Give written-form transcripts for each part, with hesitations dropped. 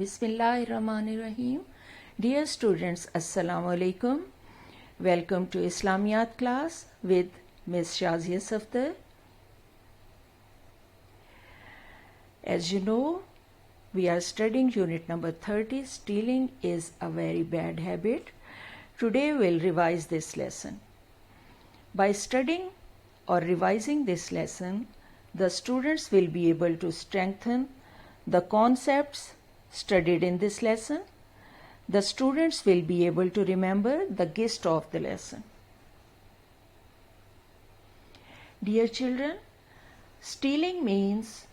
Bismillahirrahmanirrahim. Dear students, Assalamu alaikum. Welcome to Islamiyat class with Ms. Shazia Safdar. As you know, we are studying unit number 30. Stealing is a very bad habit. Today we'll revise this lesson. By studying or revising this lesson, the students will be able to strengthen the concepts studied in this lesson. The students will be able to remember the gist of the lesson. Dear children, stealing means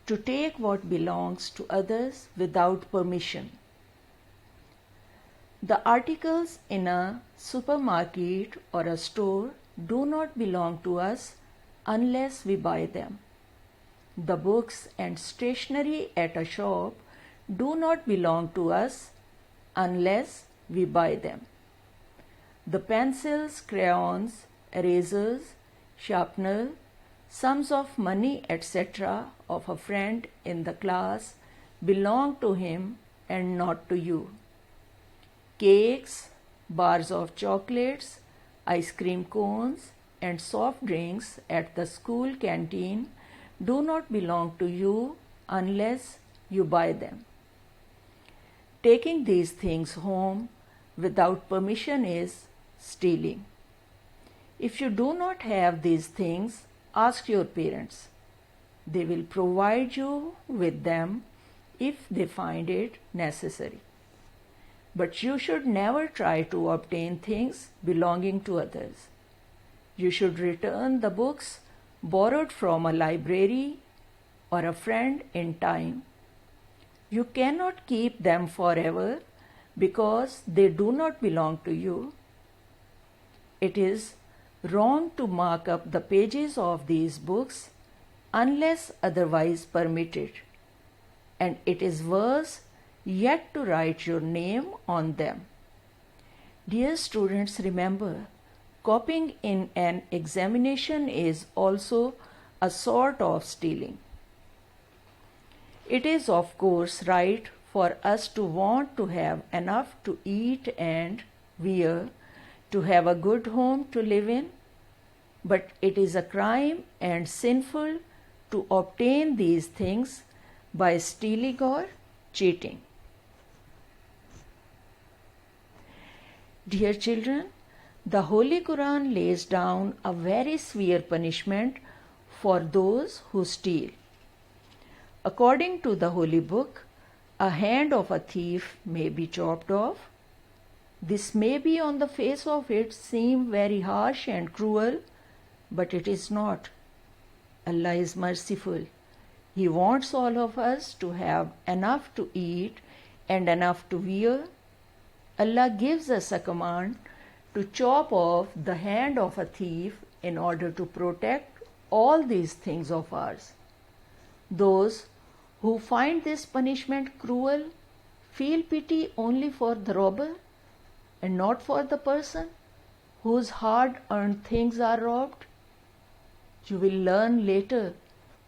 to take what belongs to others without permission. The articles in a supermarket or a store do not belong to us unless we buy them. The books and stationery at a shop do not belong to us unless we buy them. The pencils, crayons, erasers, sharpener, sums of money, etc. of a friend in the class belong to him and not to you. Cakes, bars of chocolates, ice cream cones, and soft drinks at the school canteen do not belong to you unless you buy them. Taking these things home without permission is stealing. If you do not have these things, ask your parents. They will provide you with them if they find it necessary. But you should never try to obtain things belonging to others. You should return the books borrowed from a library or a friend in time. You cannot keep them forever because they do not belong to you. It is wrong to mark up the pages of these books unless otherwise permitted, and it is worse yet to write your name on them. Dear students, remember, copying in an examination is also a sort of stealing. It is, of course, right for us to want to have enough to eat and wear, to have a good home to live in, but it is a crime and sinful to obtain these things by stealing or cheating. Dear children, the Holy Quran lays down a very severe punishment for those who steal. According to the Holy Book, a hand of a thief may be chopped off. This may be on the face of it seem very harsh and cruel, but it is not. Allah is merciful. He wants all of us to have enough to eat and enough to wear. Allah gives us a command to chop off the hand of a thief in order to protect all these things of ours. Those who find this punishment cruel feel pity only for the robber and not for the person whose hard-earned things are robbed. You will learn later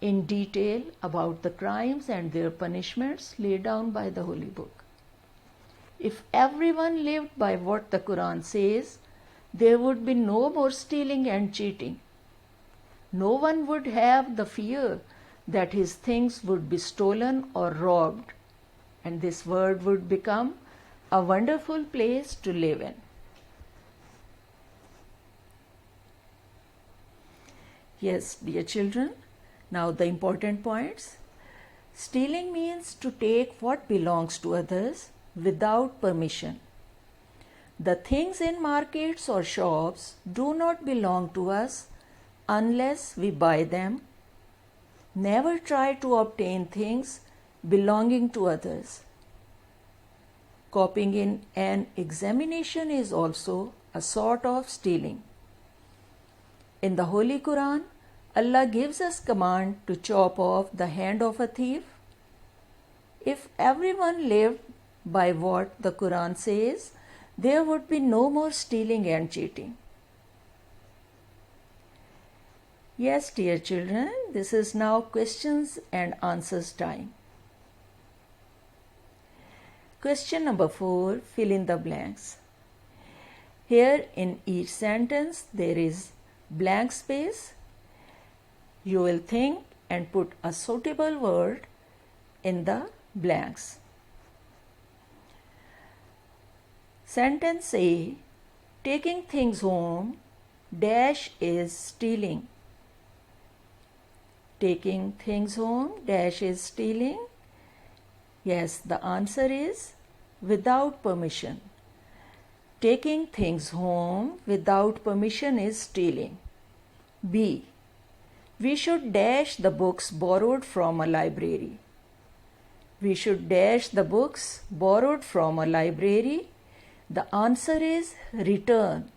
in detail about the crimes and their punishments laid down by the Holy Book. If everyone lived by what the Quran says, there would be no more stealing and cheating. No one would have the fear that his things would be stolen or robbed, and this world would become a wonderful place to live in. Yes, dear children, now the important points. Stealing means to take what belongs to others without permission. The things in markets or shops do not belong to us unless we buy them. Never try to obtain things belonging to others. Copying in an examination is also a sort of stealing. In the Holy Quran, Allah gives us command to chop off the hand of a thief. If everyone lived by what the Quran says, there would be no more stealing and cheating. Yes, dear children, this is now questions and answers time. Question number 4, fill in the blanks. Here in each sentence there is blank space. You will think and put a suitable word in the blanks. Sentence A, taking things home dash is stealing. Taking things home dash is stealing. Yes, the answer is without permission. Taking things home without permission is stealing. B, we should dash the books borrowed from a library. We should dash the books borrowed from a library. The answer is return.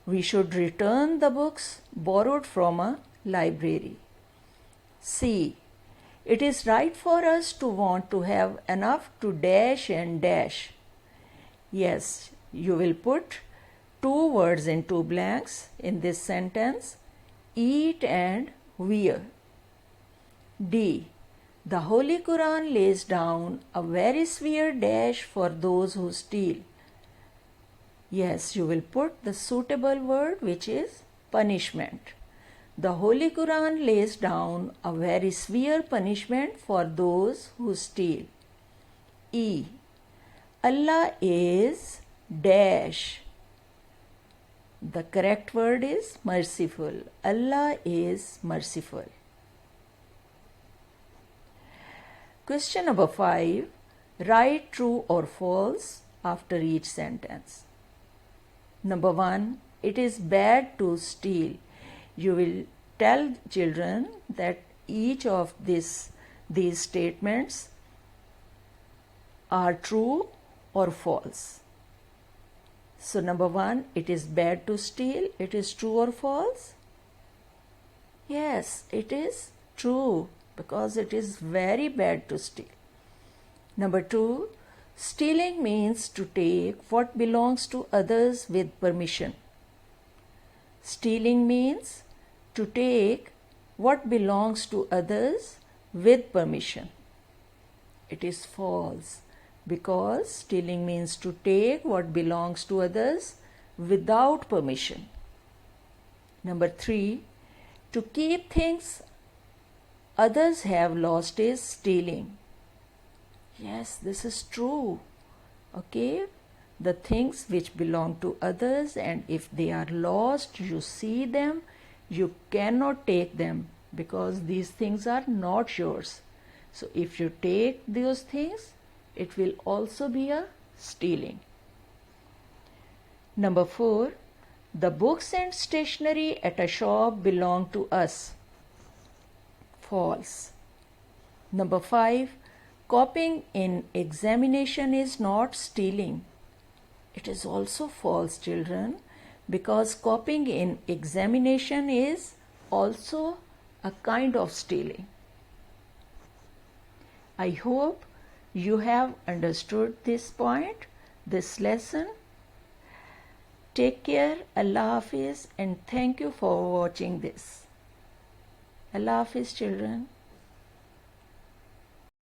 We should return the books borrowed from a library. C, it is right for us to want to have enough to dash and dash. Yes, you will put two words in two blanks in this sentence, eat and wear. D, the Holy Quran lays down a very severe dash for those who steal. Yes, you will put the suitable word, which is punishment. The Holy Quran lays down a very severe punishment for those who steal. E, Allah is dash. The correct word is merciful. Allah is merciful. Question number 5, write true or false after each sentence. Number 1, it is bad to steal. You will tell children that each of these statements are true or false. So number 1, it is bad to steal. It is true or false? Yes, it is true because it is very bad to steal. Number 2, stealing means to take what belongs to others with permission. Stealing means to take what belongs to others with permission. It is false because stealing means to take what belongs to others without permission. Number 3, to keep things others have lost is stealing. Yes, this is true. Okay, the things which belong to others, and if they are lost, you see them, you cannot take them because these things are not yours. So if you take those things, it will also be a stealing. Number 4, the books and stationery at a shop belong to us. False. Number 5, copying in examination is not stealing. It is also false, children, because copying in examination is also a kind of stealing. I hope you have understood this point, this lesson. Take care. Allah Hafiz, and thank you for watching this. Allah Hafiz, children.